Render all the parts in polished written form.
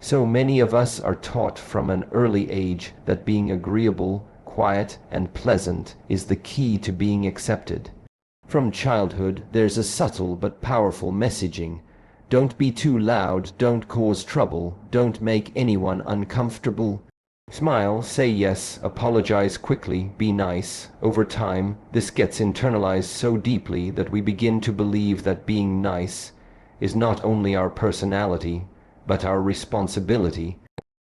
So many of us are taught from an early age that being agreeable, quiet, and pleasant is the key to being accepted. From childhood, there's a subtle but powerful messaging. Don't be too loud, don't cause trouble, don't make anyone uncomfortable. Smile, say yes, apologize quickly, be nice. Over time, this gets internalized so deeply that we begin to believe that being nice is not only our personality, but our responsibility.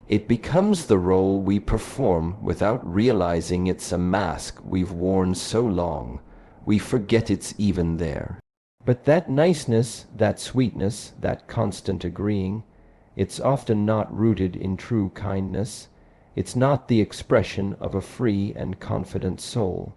It becomes the role we perform without realizing it's a mask we've worn so long. We forget it's even there. But that niceness, that sweetness, that constant agreeing, it's often not rooted in true kindness. It's not the expression of a free and confident soul.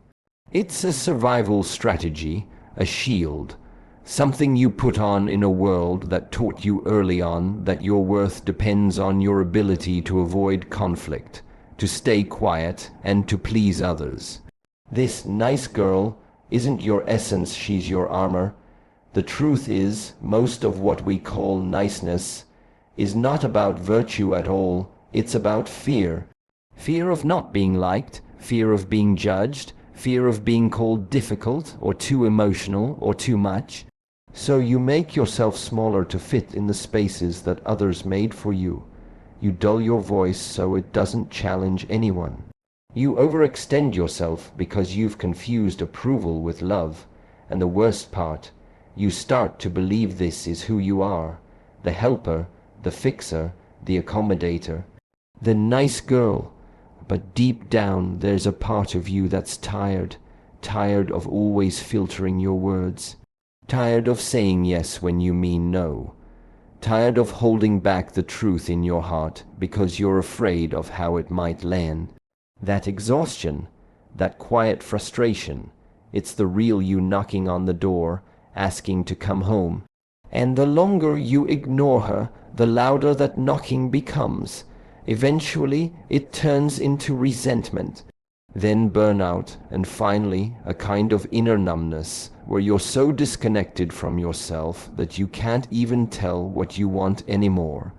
It's a survival strategy, a shield, something you put on in a world that taught you early on that your worth depends on your ability to avoid conflict, to stay quiet, and to please others. This nice girl isn't your essence, she's your armor. The truth is, most of what we call niceness is not about virtue at all. It's about fear. Fear of not being liked, fear of being judged, fear of being called difficult or too emotional or too much. So you make yourself smaller to fit in the spaces that others made for you. You dull your voice so it doesn't challenge anyone. You overextend yourself because you've confused approval with love. And the worst part, you start to believe this is who you are, the helper, the fixer, the accommodator, the nice girl. But deep down there's a part of you that's tired of always filtering your words, tired of saying yes when you mean no, tired of holding back the truth in your heart because you're afraid of how it might land. That exhaustion, that quiet frustration, it's the real you knocking on the door, asking to come home. And the longer you ignore her, the louder that knocking becomes. Eventually, it turns into resentment, then burnout, and finally, a kind of inner numbness, where you're so disconnected from yourself that you can't even tell what you want anymore.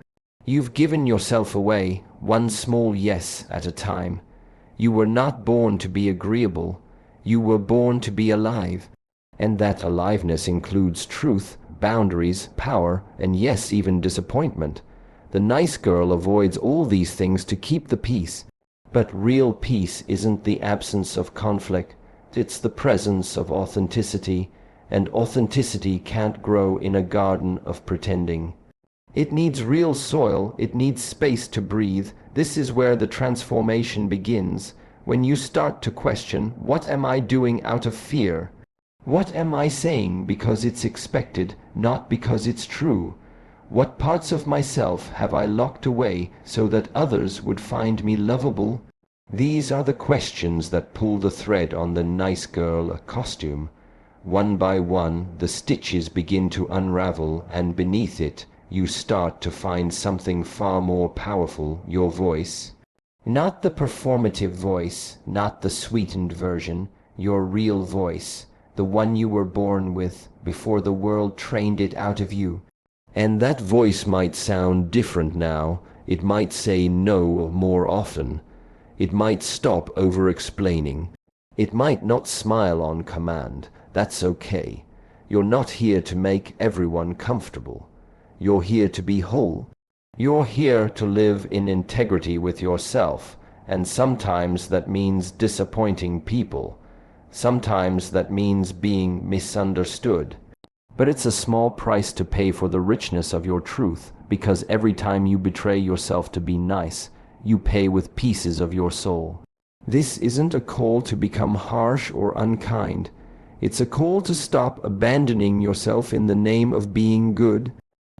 You've given yourself away, one small yes at a time. You were not born to be agreeable. You were born to be alive. And that aliveness includes truth, boundaries, power, and yes, even disappointment. The nice girl avoids all these things to keep the peace. But real peace isn't the absence of conflict. It's the presence of authenticity, and authenticity can't grow in a garden of pretending. It needs real soil, it needs space to breathe. This is where the transformation begins, when you start to question, what am I doing out of fear? What am I saying because it's expected, not because it's true? What parts of myself have I locked away so that others would find me lovable? These are the questions that pull the thread on the nice girl costume. One by one, the stitches begin to unravel, and beneath it, you start to find something far more powerful, your voice. Not the performative voice, not the sweetened version, your real voice, the one you were born with before the world trained it out of you. And that voice might sound different now. It might say no more often. It might stop over-explaining. It might not smile on command. That's okay. You're not here to make everyone comfortable. You're here to be whole. You're here to live in integrity with yourself, and sometimes that means disappointing people. Sometimes that means being misunderstood. But it's a small price to pay for the richness of your truth, because every time you betray yourself to be nice, you pay with pieces of your soul. This isn't a call to become harsh or unkind. It's a call to stop abandoning yourself in the name of being good.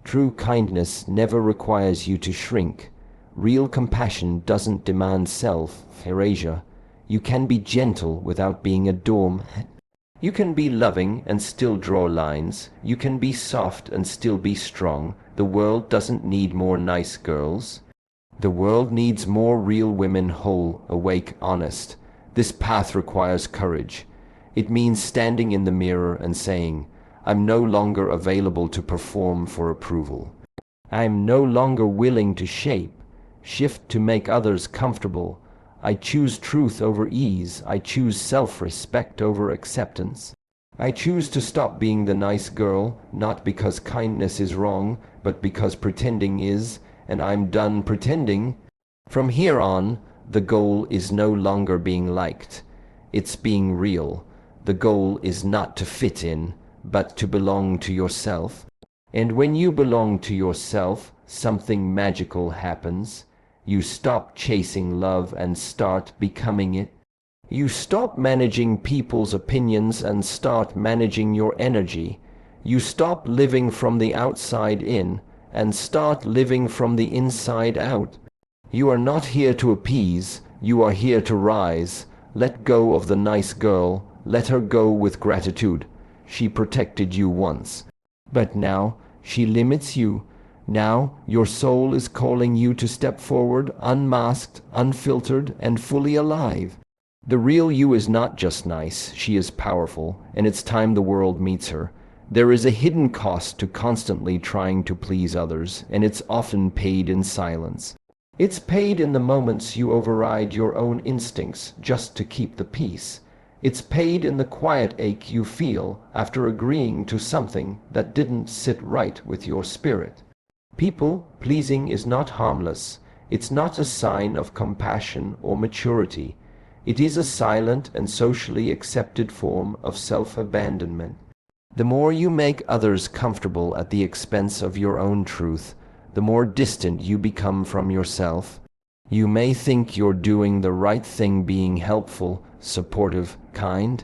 True kindness never requires you to shrink. Real compassion doesn't demand self-erasure. You can be gentle without being a doormat. You can be loving and still draw lines. You can be soft and still be strong. The world doesn't need more nice girls. The world needs more real women, whole, awake, honest. This path requires courage. It means standing in the mirror and saying, I'm no longer available to perform for approval. I'm no longer willing to shift to make others comfortable. I choose truth over ease. I choose self-respect over acceptance. I choose to stop being the nice girl, not because kindness is wrong, but because pretending is, and I'm done pretending. From here on, the goal is no longer being liked. It's being real. The goal is not to fit in, but to belong to yourself. And when you belong to yourself, something magical happens. You stop chasing love and start becoming it. You stop managing people's opinions and start managing your energy. You stop living from the outside in and start living from the inside out. You are not here to appease, you are here to rise. Let go of the nice girl, let her go with gratitude. She protected you once, but now she limits you. Now your soul is calling you to step forward, unmasked, unfiltered, and fully alive. The real you is not just nice, she is powerful, and it's time the world meets her. There is a hidden cost to constantly trying to please others, and it's often paid in silence. It's paid in the moments you override your own instincts just to keep the peace. It's paid in the quiet ache you feel after agreeing to something that didn't sit right with your spirit. People pleasing is not harmless. It's not a sign of compassion or maturity. It is a silent and socially accepted form of self-abandonment. The more you make others comfortable at the expense of your own truth, the more distant you become from yourself. You may think you're doing the right thing, being helpful, supportive, kind,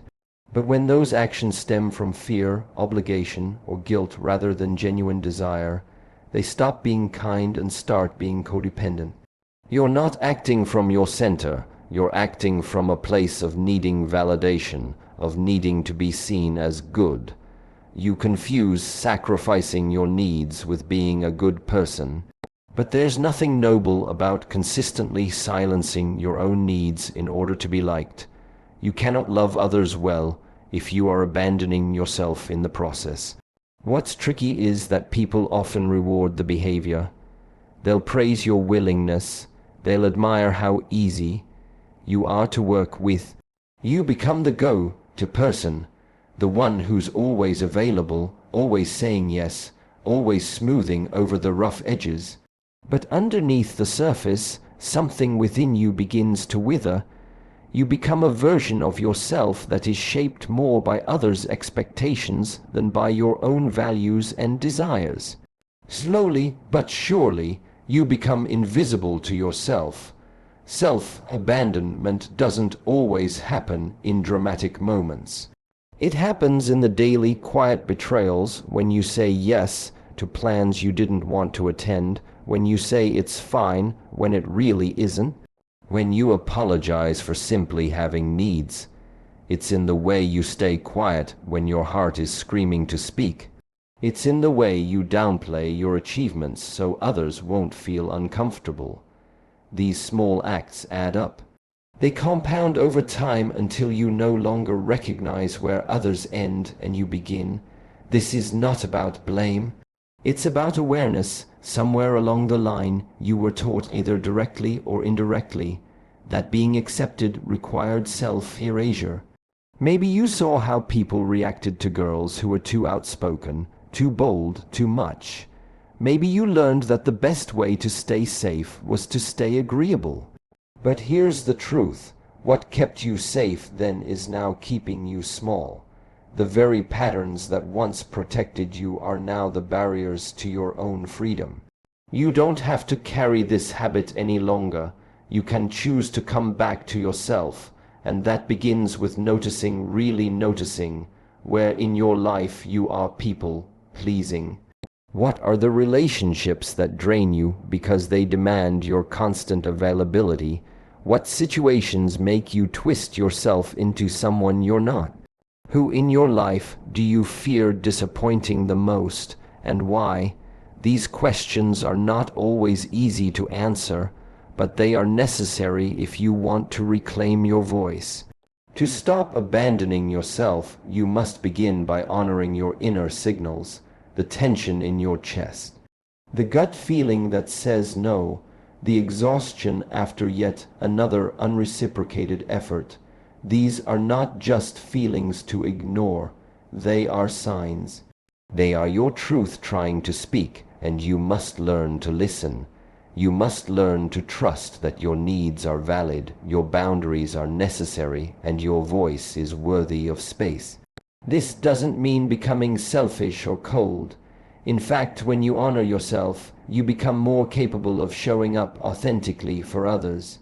but when those actions stem from fear, obligation, or guilt rather than genuine desire, they stop being kind and start being codependent. You're not acting from your center, you're acting from a place of needing validation, of needing to be seen as good. You confuse sacrificing your needs with being a good person. But there's nothing noble about consistently silencing your own needs in order to be liked. You cannot love others well if you are abandoning yourself in the process. What's tricky is that people often reward the behavior. They'll praise your willingness. They'll admire how easy you are to work with. You become the go-to person, the one who's always available, always saying yes, always smoothing over the rough edges. But underneath the surface, something within you begins to wither. You become a version of yourself that is shaped more by others' expectations than by your own values and desires. Slowly but surely, you become invisible to yourself. Self-abandonment doesn't always happen in dramatic moments. It happens in the daily quiet betrayals when you say yes to plans you didn't want to attend, when you say it's fine when it really isn't, when you apologize for simply having needs. It's in the way you stay quiet when your heart is screaming to speak. It's in the way you downplay your achievements so others won't feel uncomfortable. These small acts add up. They compound over time until you no longer recognize where others end and you begin. This is not about blame. It's about awareness. Somewhere along the line, you were taught either directly or indirectly that being accepted required self-erasure. Maybe you saw how people reacted to girls who were too outspoken, too bold, too much. Maybe you learned that the best way to stay safe was to stay agreeable. But here's the truth. What kept you safe then is now keeping you small. The very patterns that once protected you are now the barriers to your own freedom. You don't have to carry this habit any longer. You can choose to come back to yourself, and that begins with noticing, really noticing, where in your life you are people pleasing. What are the relationships that drain you because they demand your constant availability? What situations make you twist yourself into someone you're not? Who in your life do you fear disappointing the most, and why? These questions are not always easy to answer, but they are necessary if you want to reclaim your voice. To stop abandoning yourself, you must begin by honoring your inner signals, the tension in your chest, The gut feeling that says no, the exhaustion after yet another unreciprocated effort, these are not just feelings to ignore, they are signs. They are your truth trying to speak, and you must learn to listen. You must learn to trust that your needs are valid, your boundaries are necessary, and your voice is worthy of space. This doesn't mean becoming selfish or cold. In fact, when you honor yourself, you become more capable of showing up authentically for others.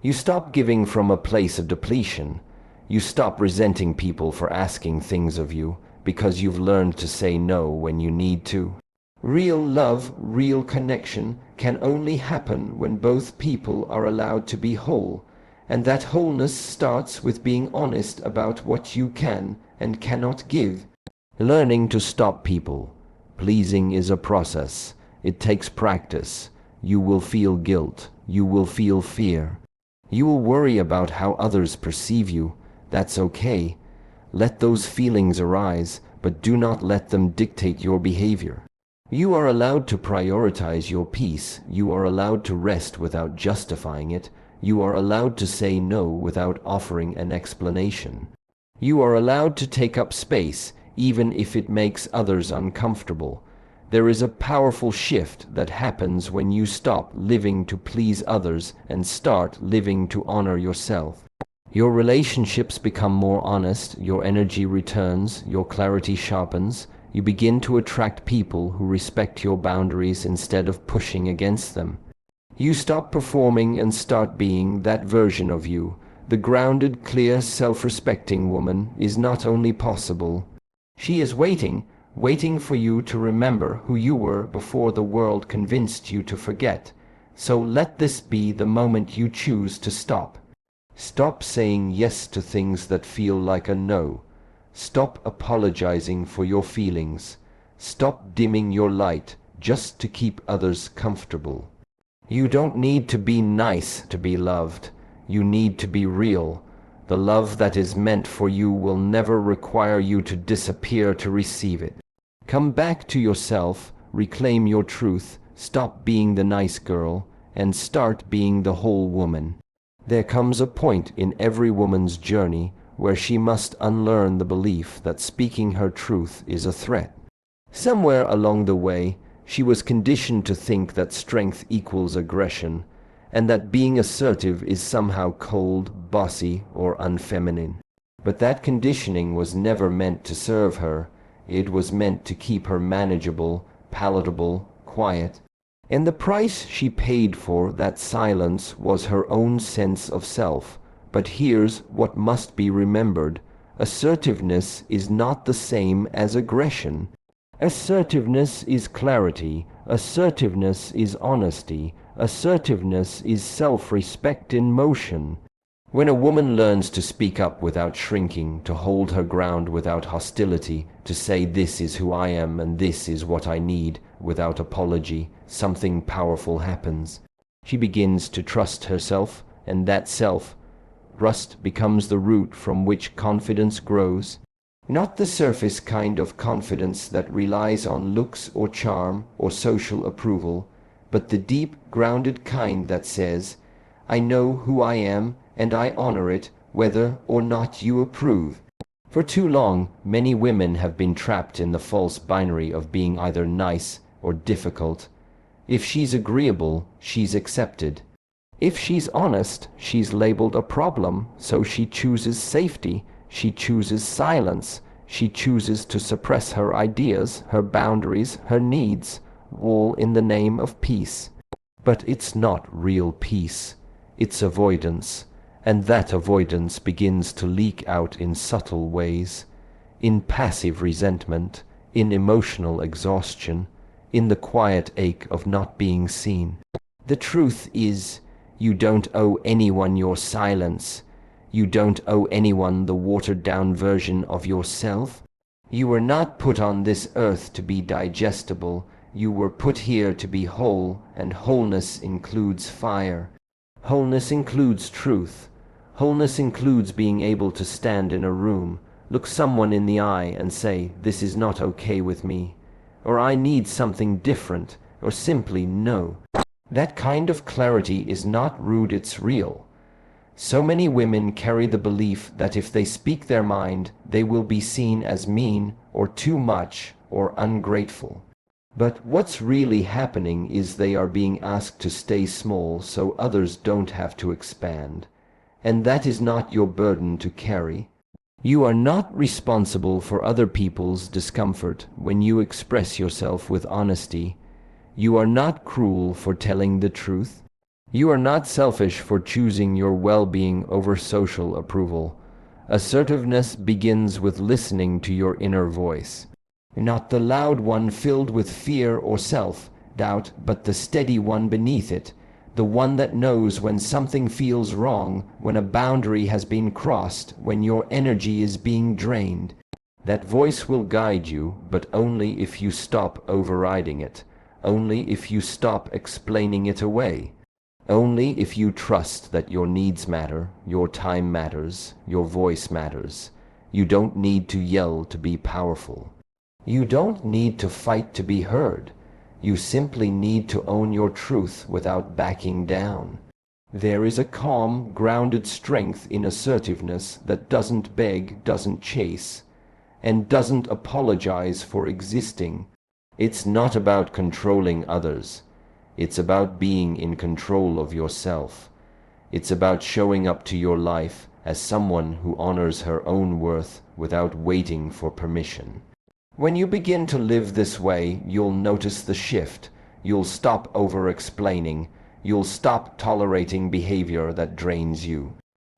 You stop giving from a place of depletion. You stop resenting people for asking things of you, because you've learned to say no when you need to. Real love, real connection can only happen when both people are allowed to be whole, and that wholeness starts with being honest about what you can and cannot give. Learning to stop people pleasing is a process. It takes practice. You will feel guilt. You will feel fear. You will worry about how others perceive you. That's okay. Let those feelings arise, but do not let them dictate your behavior. You are allowed to prioritize your peace. You are allowed to rest without justifying it. You are allowed to say no without offering an explanation. You are allowed to take up space, even if it makes others uncomfortable. There is a powerful shift that happens when you stop living to please others and start living to honor yourself. Your relationships become more honest, your energy returns, your clarity sharpens. You begin to attract people who respect your boundaries instead of pushing against them. You stop performing and start being that version of you. The grounded, clear, self-respecting woman is not only possible, she is waiting for you to remember who you were before the world convinced you to forget. So let this be the moment you choose to stop. Stop saying yes to things that feel like a no. Stop apologizing for your feelings. Stop dimming your light just to keep others comfortable. You don't need to be nice to be loved. You need to be real. The love that is meant for you will never require you to disappear to receive it. Come back to yourself, reclaim your truth, stop being the nice girl, and start being the whole woman. There comes a point in every woman's journey where she must unlearn the belief that speaking her truth is a threat. Somewhere along the way, she was conditioned to think that strength equals aggression, and that being assertive is somehow cold, bossy, or unfeminine. But that conditioning was never meant to serve her. It was meant to keep her manageable, palatable, quiet. And the price she paid for that silence was her own sense of self. But here's what must be remembered. Assertiveness is not the same as aggression. Assertiveness is clarity. Assertiveness is honesty. Assertiveness is self-respect in motion. When a woman learns to speak up without shrinking, to hold her ground without hostility, to say this is who I am and this is what I need without apology, something powerful happens. She begins to trust herself, and that self-trust becomes the root from which confidence grows. Not the surface kind of confidence that relies on looks or charm or social approval, but the deep, grounded kind that says, I know who I am and I honor it whether or not you approve. For too long, many women have been trapped in the false binary of being either nice or difficult. If she's agreeable, she's accepted. If she's honest, she's labeled a problem, so she chooses safety, she chooses silence, she chooses to suppress her ideas, her boundaries, her needs, all in the name of peace. But it's not real peace, it's avoidance, and that avoidance begins to leak out in subtle ways, in passive resentment, in emotional exhaustion, in the quiet ache of not being seen. The truth is, you don't owe anyone your silence. You don't owe anyone the watered-down version of yourself. You were not put on this earth to be digestible. You were put here to be whole, and wholeness includes fire. Wholeness includes truth. Wholeness includes being able to stand in a room, look someone in the eye and say, this is not okay with me, or I need something different, or simply no. That kind of clarity is not rude, it's real. So many women carry the belief that if they speak their mind, they will be seen as mean or too much or ungrateful. But what's really happening is they are being asked to stay small so others don't have to expand. And that is not your burden to carry. You are not responsible for other people's discomfort when you express yourself with honesty. You are not cruel for telling the truth. You are not selfish for choosing your well-being over social approval. Assertiveness begins with listening to your inner voice. Not the loud one filled with fear or self-doubt, but the steady one beneath it, the one that knows when something feels wrong, when a boundary has been crossed, when your energy is being drained. That voice will guide you, but only if you stop overriding it, only if you stop explaining it away. Only if you trust that your needs matter, your time matters, your voice matters. You don't need to yell to be powerful. You don't need to fight to be heard. You simply need to own your truth without backing down. There is a calm, grounded strength in assertiveness that doesn't beg, doesn't chase, and doesn't apologize for existing. It's not about controlling others. It's about being in control of yourself. It's about showing up to your life as someone who honors her own worth without waiting for permission. When you begin to live this way, you'll notice the shift. You'll stop over-explaining. You'll stop tolerating behavior that drains you.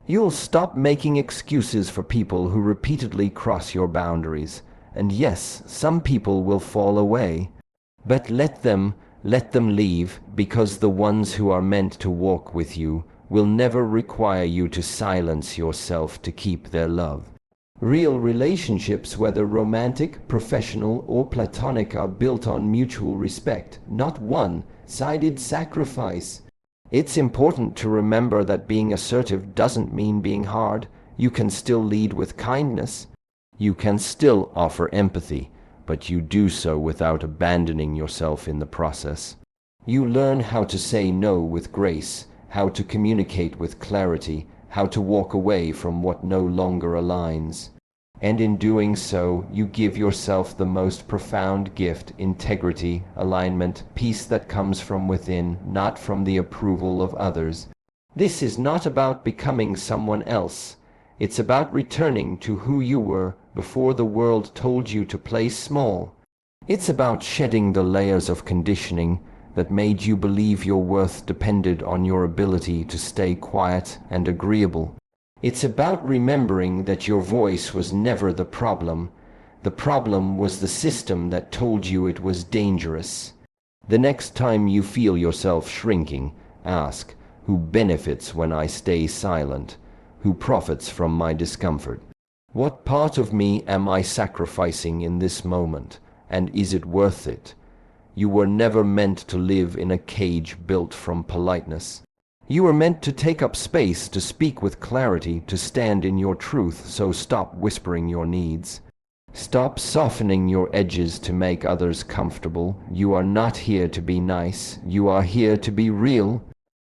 You'll stop making excuses for people who repeatedly cross your boundaries. And yes, some people will fall away. But let them leave, because the ones who are meant to walk with you will never require you to silence yourself to keep their love. Real relationships, whether romantic, professional, or platonic, are built on mutual respect, not one-sided sacrifice. It's important to remember that being assertive doesn't mean being hard. You can still lead with kindness. You can still offer empathy, but you do so without abandoning yourself in the process. You learn how to say no with grace, how to communicate with clarity, how to walk away from what no longer aligns. And in doing so, you give yourself the most profound gift: integrity, alignment, peace that comes from within, not from the approval of others. This is not about becoming someone else. It's about returning to who you were before the world told you to play small. It's about shedding the layers of conditioning that made you believe your worth depended on your ability to stay quiet and agreeable. It's about remembering that your voice was never the problem. The problem was the system that told you it was dangerous. The next time you feel yourself shrinking, ask, who benefits when I stay silent? Who profits from my discomfort? What part of me am I sacrificing in this moment, and is it worth it? You were never meant to live in a cage built from politeness. You were meant to take up space, to speak with clarity, to stand in your truth, so stop whispering your needs. Stop softening your edges to make others comfortable. You are not here to be nice, you are here to be real.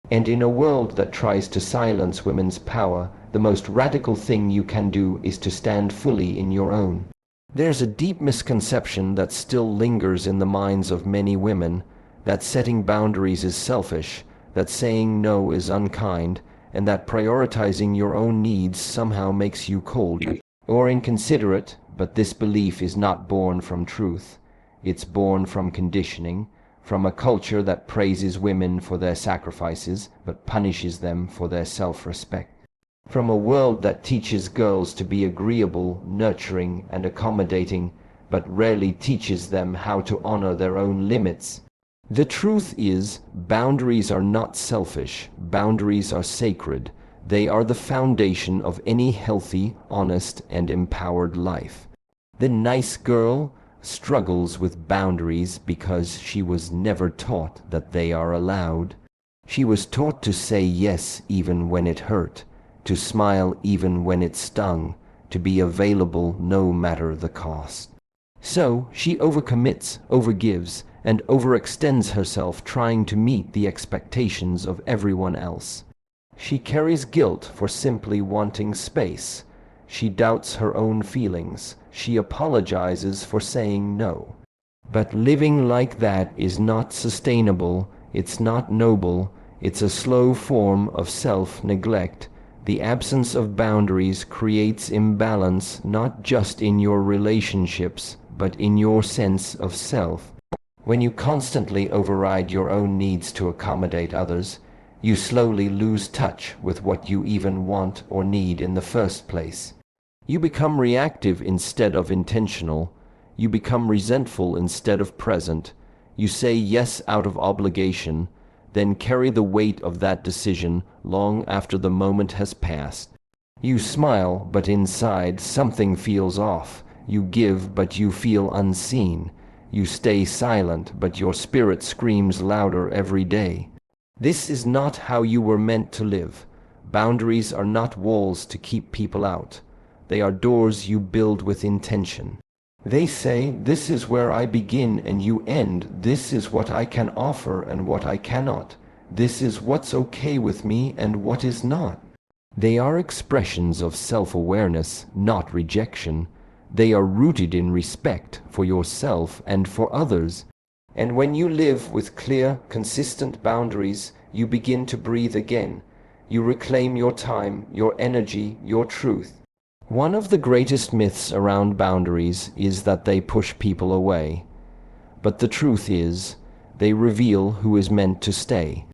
And in a world that tries to silence women's power, the most radical thing you can do is to stand fully in your own. There's a deep misconception that still lingers in the minds of many women, that setting boundaries is selfish, that saying no is unkind, and that prioritizing your own needs somehow makes you cold or inconsiderate. But this belief is not born from truth. It's born from conditioning, from a culture that praises women for their sacrifices but punishes them for their self-respect. From a world that teaches girls to be agreeable, nurturing, and accommodating, but rarely teaches them how to honor their own limits. The truth is, boundaries are not selfish. Boundaries are sacred. They are the foundation of any healthy, honest, and empowered life. The nice girl struggles with boundaries because she was never taught that they are allowed. She was taught to say yes even when it hurt, to smile even when it stung, to be available no matter the cost. So she overcommits, overgives, and overextends herself trying to meet the expectations of everyone else. She carries guilt for simply wanting space. She doubts her own feelings. She apologizes for saying no. But living like that is not sustainable, it's not noble, it's a slow form of self-neglect. The absence of boundaries creates imbalance not just in your relationships, but in your sense of self. When you constantly override your own needs to accommodate others, you slowly lose touch with what you even want or need in the first place. You become reactive instead of intentional. You become resentful instead of present. You say yes out of obligation, then carry the weight of that decision long after the moment has passed. You smile, but inside something feels off. You give, but you feel unseen. You stay silent, but your spirit screams louder every day. This is not how you were meant to live. Boundaries are not walls to keep people out. They are doors you build with intention. They say, this is where I begin and you end. This is what I can offer and what I cannot. This is what's okay with me and what is not. They are expressions of self-awareness, not rejection. They are rooted in respect for yourself and for others. And when you live with clear, consistent boundaries, you begin to breathe again. You reclaim your time, your energy, your truth. One of the greatest myths around boundaries is that they push people away. But the truth is, they reveal who is meant to stay.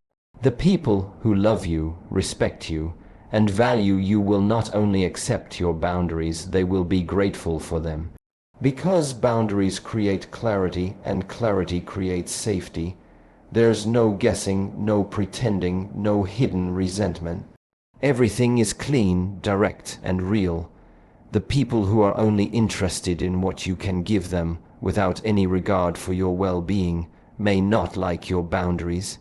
The people who love you, respect you, and value you will not only accept your boundaries, they will be grateful for them. Because boundaries create clarity and clarity creates safety, there's no guessing, no pretending, no hidden resentment. Everything is clean, direct, and real. The people who are only interested in what you can give them, without any regard for your well-being, may not like your boundaries.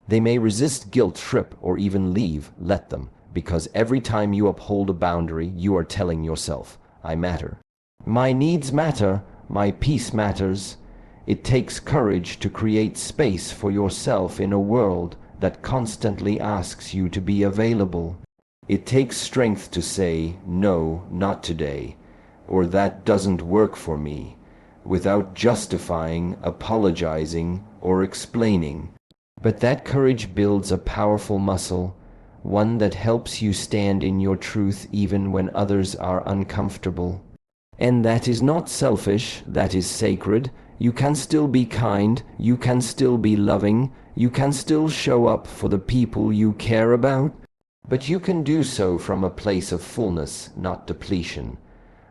They may resist guilt trip or even leave. Let them, because every time you uphold a boundary, you are telling yourself, I matter. My needs matter, my peace matters. It takes courage to create space for yourself in a world that constantly asks you to be available. It takes strength to say, no, not today, or that doesn't work for me, without justifying, apologizing, or explaining. But that courage builds a powerful muscle, one that helps you stand in your truth even when others are uncomfortable. And that is not selfish, that is sacred. You can still be kind, you can still be loving, you can still show up for the people you care about. But you can do so from a place of fullness, not depletion.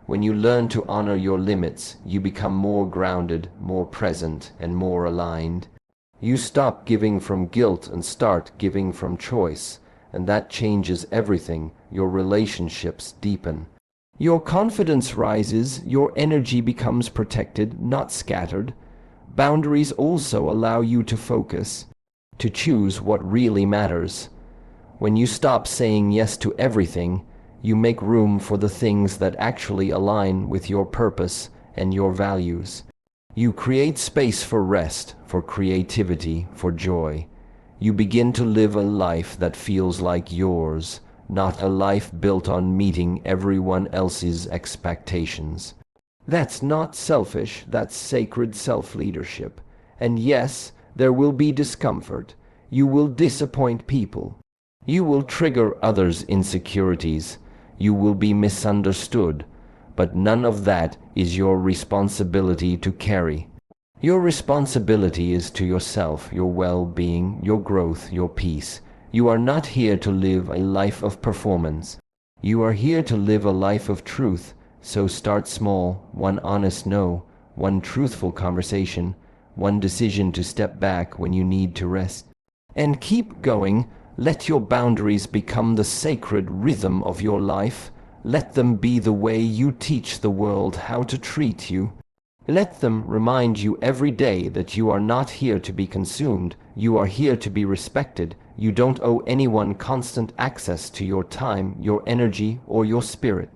When you learn to honor your limits, you become more grounded, more present, and more aligned. You stop giving from guilt and start giving from choice, and that changes everything. Your relationships deepen. Your confidence rises, your energy becomes protected, not scattered. Boundaries also allow you to focus, to choose what really matters. When you stop saying yes to everything, you make room for the things that actually align with your purpose and your values. You create space for rest, for creativity, for joy. You begin to live a life that feels like yours, not a life built on meeting everyone else's expectations. That's not selfish, that's sacred self-leadership. And yes, there will be discomfort. You will disappoint people. You will trigger others' insecurities. You will be misunderstood. But none of that is your responsibility to carry. Your responsibility is to yourself, your well-being, your growth, your peace. You are not here to live a life of performance. You are here to live a life of truth. So start small, one honest no, one truthful conversation, one decision to step back when you need to rest. And keep going. Let your boundaries become the sacred rhythm of your life. Let them be the way you teach the world how to treat you. Let them remind you every day that you are not here to be consumed. You are here to be respected. You don't owe anyone constant access to your time, your energy, or your spirit.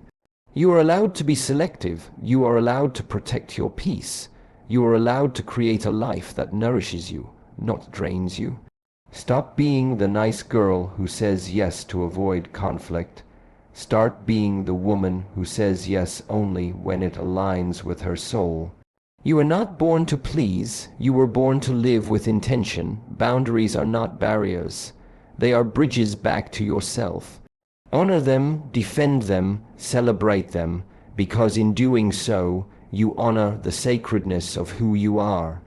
You are allowed to be selective. You are allowed to protect your peace. You are allowed to create a life that nourishes you, not drains you. Stop being the nice girl who says yes to avoid conflict. Start being the woman who says yes only when it aligns with her soul. You are not born to please, you were born to live with intention. Boundaries are not barriers. They are bridges back to yourself. Honor them, defend them, celebrate them, because in doing so, you honor the sacredness of who you are.